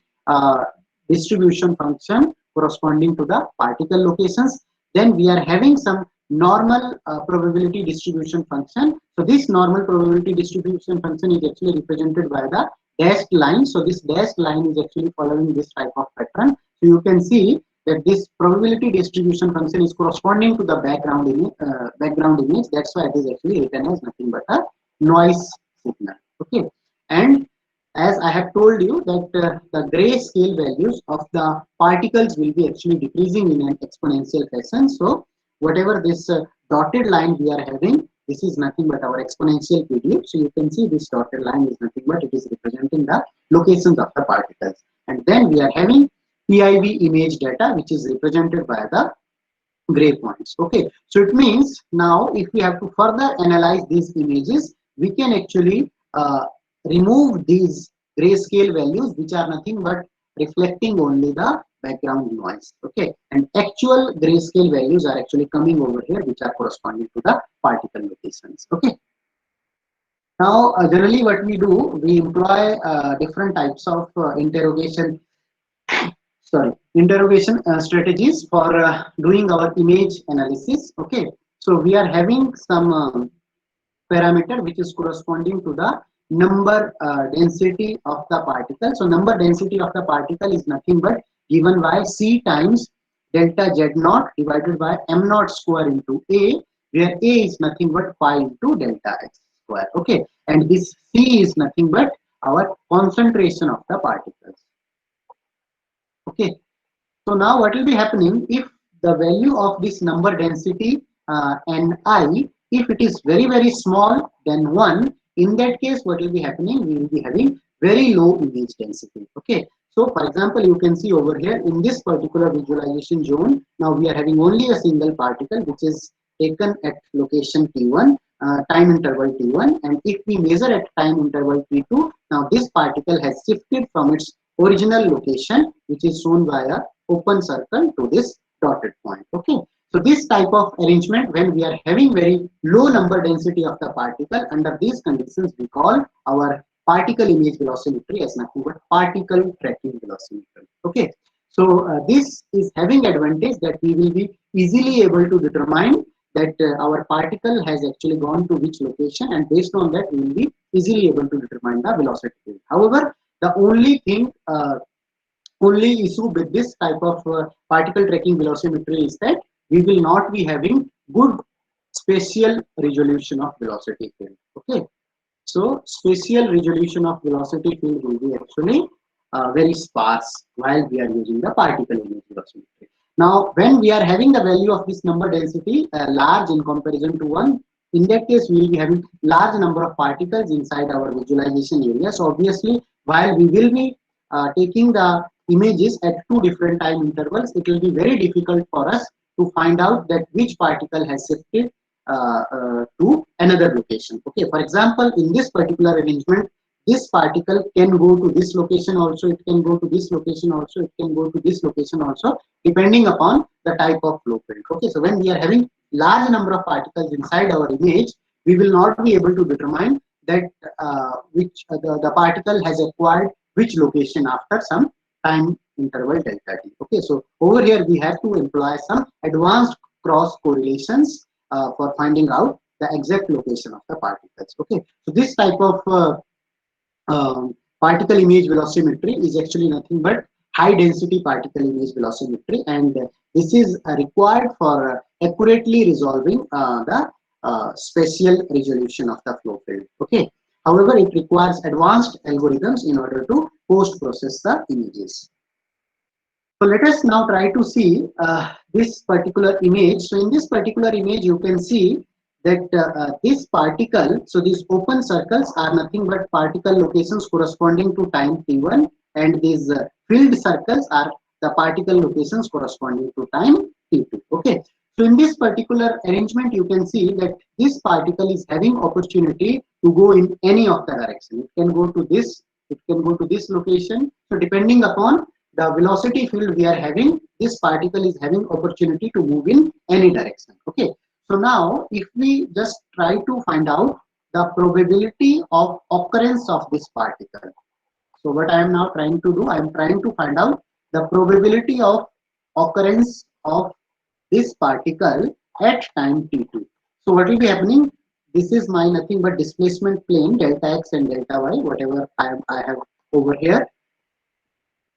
distribution function corresponding to the particle locations. Then we are having some normal probability distribution function. So this normal probability distribution function is actually represented by the dashed line. So this dashed line is actually following this type of pattern. So you can see that this probability distribution function is corresponding to the background image. That's why it is actually written as nothing but a noise signal. Okay, and as I have told you that the gray scale values of the particles will be actually decreasing in an exponential fashion. So whatever this dotted line we are having, this is nothing but our exponential PDF. So you can see this dotted line is nothing but it is representing the locations of the particles. And then we are having PIV image data, which is represented by the gray points. Okay, so it means now if we have to further analyze these images, we can actually remove these grayscale values, which are nothing but reflecting only the background noise. Okay, and actual grayscale values are actually coming over here, which are corresponding to the particle locations. Okay, now generally what we do, we employ different types of interrogation strategies for doing our image analysis. Okay, so we are having some parameter which is corresponding to the number density of the particle. So number density of the particle is nothing but given by C times delta Z naught divided by M naught square into A, where A is nothing but pi into delta X square. Okay, and this C is nothing but our concentration of the particles. Okay, so now what will be happening if the value of this number density Ni, if it is very small than 1, in that case what will be happening, we will be having very low image density. Okay, so for example you can see over here in this particular visualization zone, now we are having only a single particle which is taken at location T1, time interval T1, and if we measure at time interval T2, now this particle has shifted from its original location, which is shown by a open circle, to this dotted point. Okay, so this type of arrangement, when we are having very low number density of the particle, under these conditions we call our particle image velocimetry as nothing but particle tracking velocimetry. Okay, so this is having advantage that we will be easily able to determine that our particle has actually gone to which location, and based on that we will be easily able to determine the velocity. However, the only thing only issue with this type of particle tracking velocimetry is that we will not be having good spatial resolution of velocity field. Okay, so spatial resolution of velocity field will be actually very sparse while we are using the particle image velocimetry. Now when we are having the value of this number density large in comparison to 1, in that case we will be having large number of particles inside our visualization area. So obviously while we will be taking the images at 2 different time intervals, it will be very difficult for us to find out that which particle has shifted to another location. Okay, for example, in this particular arrangement, this particle can go to this location also, it can go to this location also, it can go to this location also, depending upon the type of flow field. Okay, so when we are having large number of particles inside our image, we will not be able to determine that which the particle has acquired which location after some time interval delta t. Okay, so over here we have to employ some advanced cross correlations for finding out the exact location of the particles. Okay, so this type of particle image velocimetry is actually nothing but high density particle image velocimetry, and this is required for accurately resolving the spatial resolution of the flow field. Okay, However, it requires advanced algorithms in order to post-process the images. So let us now try to see this particular image. So in this particular image, you can see that this particle, so these open circles are nothing but particle locations corresponding to time t1, and these filled circles are the particle locations corresponding to time t2. Okay. So in this particular arrangement, you can see that this particle is having opportunity to go in any of the direction. It can go to this, it can go to this location. So depending upon the velocity field we are having, this particle is having opportunity to move in any direction. Okay. So now if we just try to find out the probability of occurrence of this particle. So what I am now trying to do, I am trying to find out the probability of occurrence of this particle at time t2. So what will be happening? This is my nothing but displacement plane, delta x and delta y, whatever I have over here.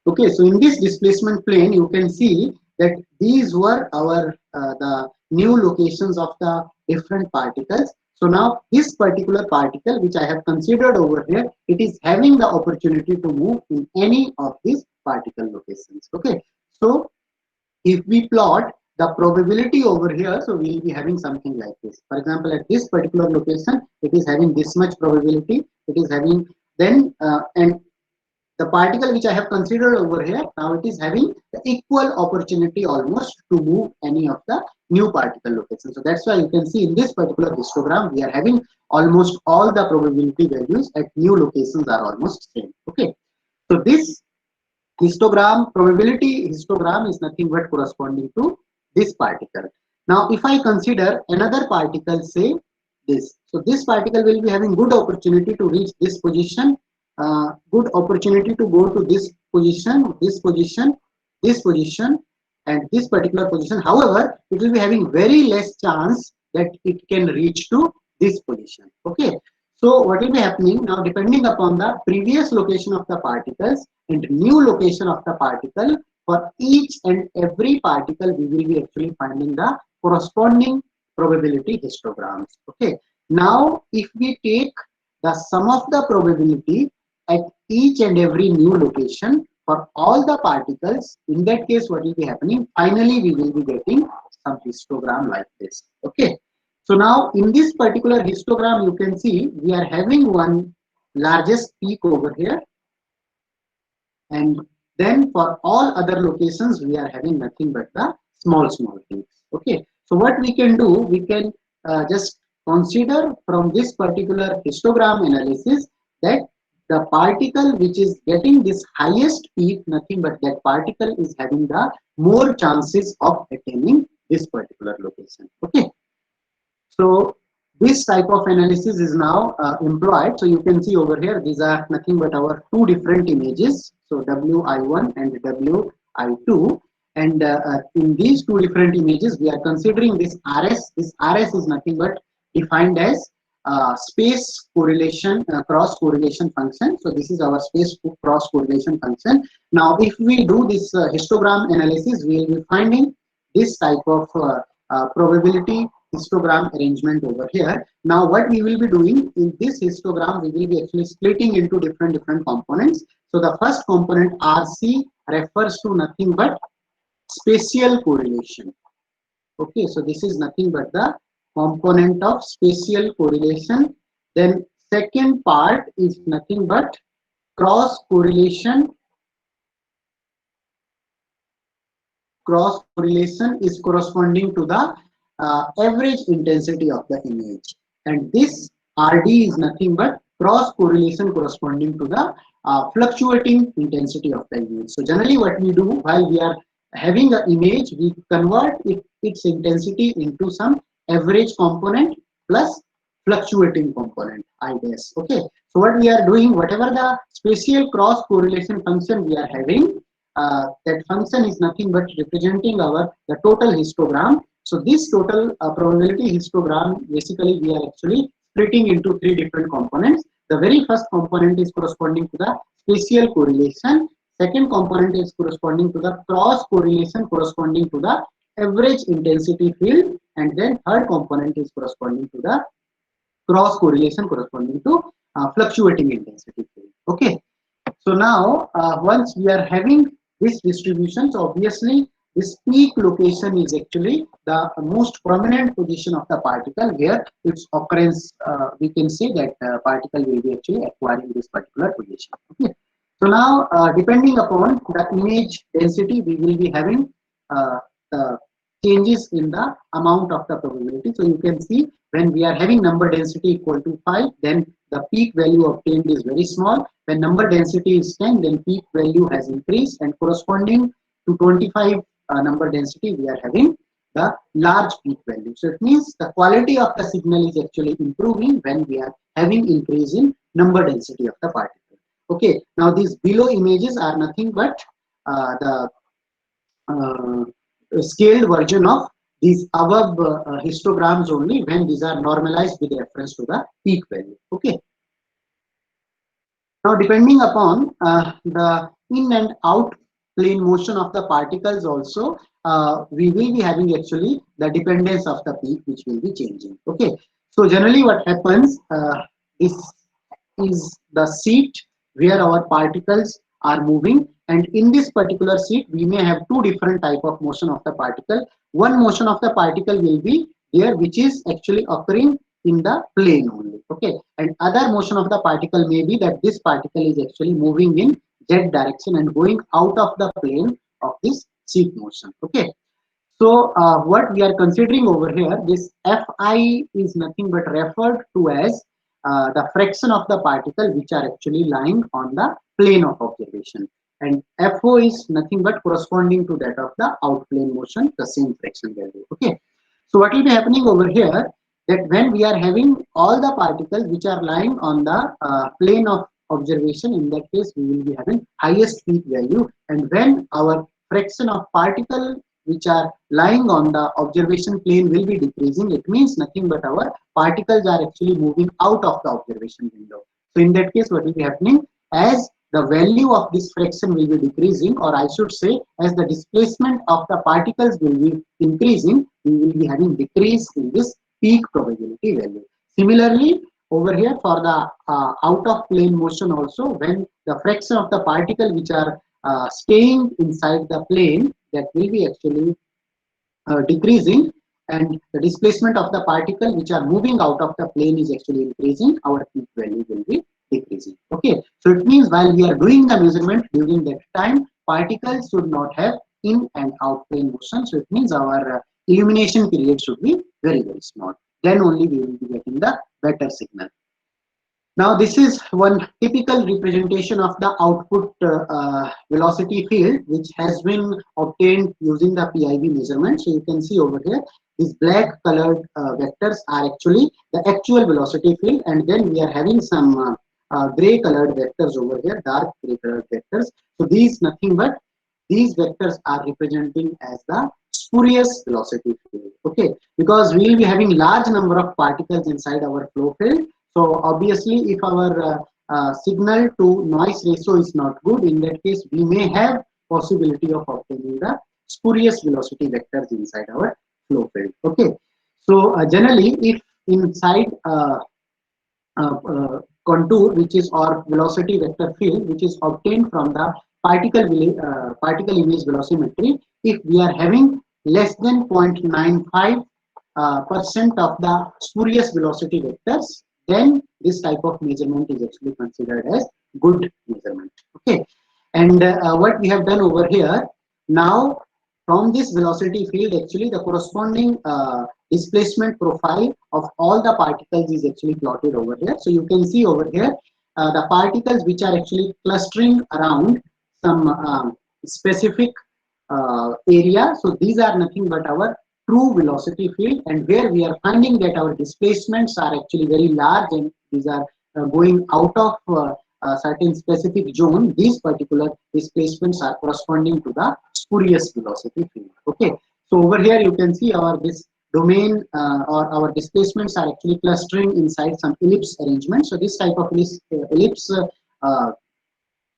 Okay, so in this displacement plane, you can see that these were our the new locations of the different particles. So now this particular particle, which I have considered over here, it is having the opportunity to move in any of these particle locations. Okay, so if we plot the probability over here, so we will be having something like this. For example, at this particular location, it is having this much probability. It is having then and the particle which I have considered over here, now it is having the equal opportunity almost to move any of the new particle locations. So that's why you can see in this particular histogram, we are having almost all the probability values at new locations are almost same. Okay. So this histogram, probability histogram is nothing but corresponding to this particle. Now, if I consider another particle, say this, so this particle will be having good opportunity to reach this position, good opportunity to go to this position, this position, this position, and this particular position. However, it will be having very less chance that it can reach to this position. Okay. So what will be happening now, depending upon the previous location of the particles and new location of the particle, for each and every particle, we will be actually finding the corresponding probability histograms. Okay. Now, if we take the sum of the probability at each and every new location for all the particles, in that case, what will be happening? Finally, we will be getting some histogram like this. Okay. So now in this particular histogram, you can see we are having one largest peak over here. And then for all other locations, we are having nothing but the small peaks. Okay. So what we can do, we can just consider from this particular histogram analysis that the particle which is getting this highest peak, nothing but that particle is having the more chances of attaining this particular location. Okay. So this type of analysis is now employed. So you can see over here, these are nothing but our two different images. So WI1 and WI2. And in these two different images, we are considering this RS. This RS is nothing but defined as space correlation, cross correlation function. So this is our space cross correlation function. Now, if we do this histogram analysis, we will be finding this type of probability histogram arrangement over here. Now, what we will be doing in this histogram, we will be actually splitting into different components. So the first component RC refers to nothing but spatial correlation. Okay, so this is nothing but the component of spatial correlation. Then second part is nothing but cross correlation. Cross correlation is corresponding to the average intensity of the image, and this RD is nothing but cross correlation corresponding to the fluctuating intensity of the image. So generally what we do while we are having an image, we convert its intensity into some average component plus fluctuating component, I guess. Okay, so what we are doing, whatever the spatial cross correlation function we are having, that function is nothing but representing the total histogram. So this total probability histogram, basically we are actually splitting into three different components. The very first component is corresponding to the spatial correlation. Second component is corresponding to the cross correlation corresponding to the average intensity field. And then third component is corresponding to the cross correlation corresponding to fluctuating intensity field. Okay. So now, once we are having this distribution, so obviously this peak location is actually the most prominent position of the particle where its occurrence, we can say that particle will be actually acquiring this particular position. Okay. So now, depending upon the image density, we will be having the changes in the amount of the probability. So you can see when we are having number density equal to 5, then the peak value obtained is very small. When number density is 10, then peak value has increased, and corresponding to 25 number density, we are having the large peak value. So it means the quality of the signal is actually improving when we are having increase in number density of the particle. Okay, now these below images are nothing but the scaled version of these above histograms only when these are normalized with reference to the peak value. Okay. Now, depending upon the in and out plane motion of the particles also, we will be having actually the dependence of the peak which will be changing. Okay. So generally what happens is the seat where our particles are moving, and in this particular seat we may have two different type of motion of the particle. One motion of the particle will be there which is actually occurring in the plane only. Okay, and other motion of the particle may be that this particle is actually moving in z direction and going out of the plane of this seat motion. Okay, so what we are considering over here, this Fi is nothing but referred to as the fraction of the particle which are actually lying on the plane of observation, and Fo is nothing but corresponding to that of the out plane motion, the same fraction value. Okay, so what will be happening over here, that when we are having all the particles which are lying on the plane of observation, in that case we will be having highest peak value, and when our fraction of particle which are lying on the observation plane will be decreasing, it means nothing but our particles are actually moving out of the observation window. So in that case, what will be happening, as the value of this fraction will be decreasing, or I should say as the displacement of the particles will be increasing, we will be having decrease in this peak probability value. Similarly, over here for the out of plane motion also, when the fraction of the particle which are staying inside the plane, that will be actually decreasing, and the displacement of the particle which are moving out of the plane is actually increasing, our peak value will be decreasing. Okay, so it means while we are doing the measurement during that time, particles should not have in and out plane motion. So it means our illumination period should be very small. Then only we will be getting the better signal. Now, this is one typical representation of the output velocity field, which has been obtained using the PIV measurement. So you can see over here, these black colored vectors are actually the actual velocity field, and then we are having some gray colored vectors over here, dark gray colored vectors. So these nothing but these vectors are representing as the spurious velocity field. Okay, because we will be having large number of particles inside our flow field. So obviously, if our signal to noise ratio is not good, in that case, we may have possibility of obtaining the spurious velocity vectors inside our flow field. Okay, so generally, if inside contour, which is or velocity vector field, which is obtained from the particle image velocimetry, if we are having less than 0.95% of the spurious velocity vectors, then this type of measurement is actually considered as good measurement. Okay, and what we have done over here, now from this velocity field, actually the corresponding displacement profile of all the particles is actually plotted over here. So you can see over here the particles which are actually clustering around some specific area. So these are nothing but our true velocity field, and where we are finding that our displacements are actually very large and these are going out of a certain specific zone, these particular displacements are corresponding to the spurious velocity field. Okay, so over here you can see our this domain or our displacements are actually clustering inside some ellipse arrangement. So this type of ellipse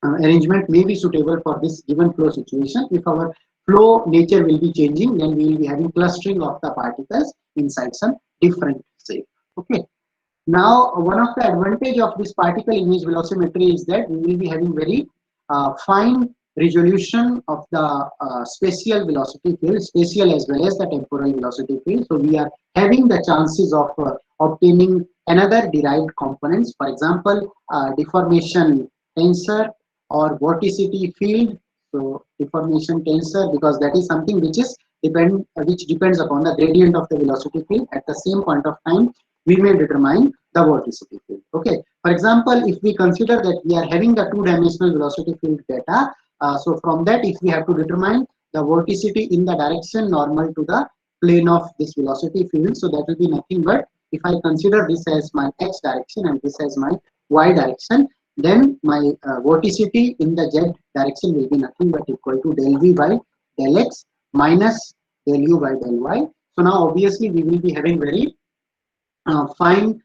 arrangement may be suitable for this given flow situation. If our flow nature will be changing, then we will be having clustering of the particles inside some different shape. Okay. Now, one of the advantage of this particle image velocimetry is that we will be having very fine resolution of the spatial velocity field, spatial as well as the temporal velocity field. So we are having the chances of obtaining another derived components, for example, deformation tensor or vorticity field. So deformation tensor, because that is something which depends upon the gradient of the velocity field. At the same point of time, we may determine the vorticity field. Okay. For example, if we consider that we are having the two-dimensional velocity field data, so from that, if we have to determine the vorticity in the direction normal to the plane of this velocity field, so that will be nothing but, if I consider this as my x direction and this as my y direction, then my vorticity in the z direction will be nothing but equal to del v by del x minus del u by del y. So now obviously we will be having very fine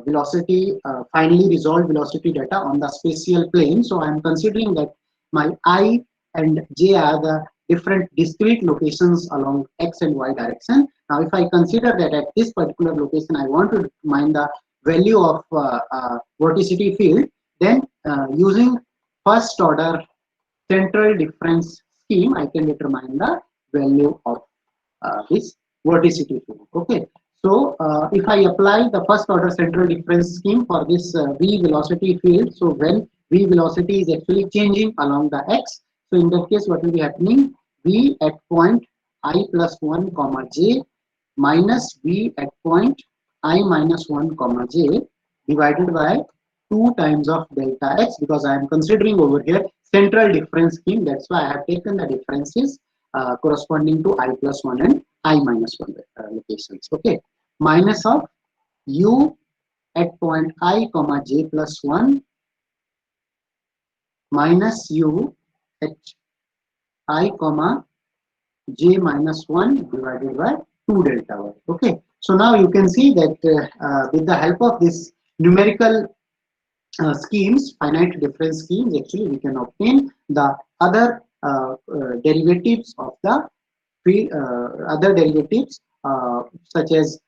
velocity, finely resolved velocity data on the spatial plane. So I am considering that my I and j are the different discrete locations along x and y direction. Now, if I consider that at this particular location I want to determine the value of vorticity field, then using first order central difference scheme, I can determine the value of this vorticity field. Okay. So if I apply the first order central difference scheme for this v velocity field, so when v velocity is actually changing along the x, so in that case, what will be happening? V at point I plus 1 comma j minus v at point I minus 1 comma j divided by 2 times of delta x, because I am considering over here central difference scheme. That's why I have taken the differences corresponding to I plus 1 and I minus 1 locations. Okay. Minus of u at point I comma j plus 1 minus u at I comma j minus 1 divided by 2 delta y. Okay. So now you can see that with the help of this numerical schemes, finite difference schemes, actually we can obtain the other derivatives of the other derivatives such as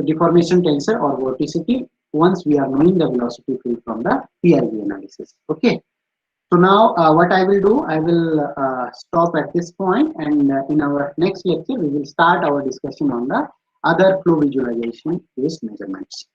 deformation tensor or vorticity once we are knowing the velocity field from the PRV analysis. Okay. So now what I will do, I will stop at this point, and in our next lecture we will start our discussion on the other flow visualization based measurements.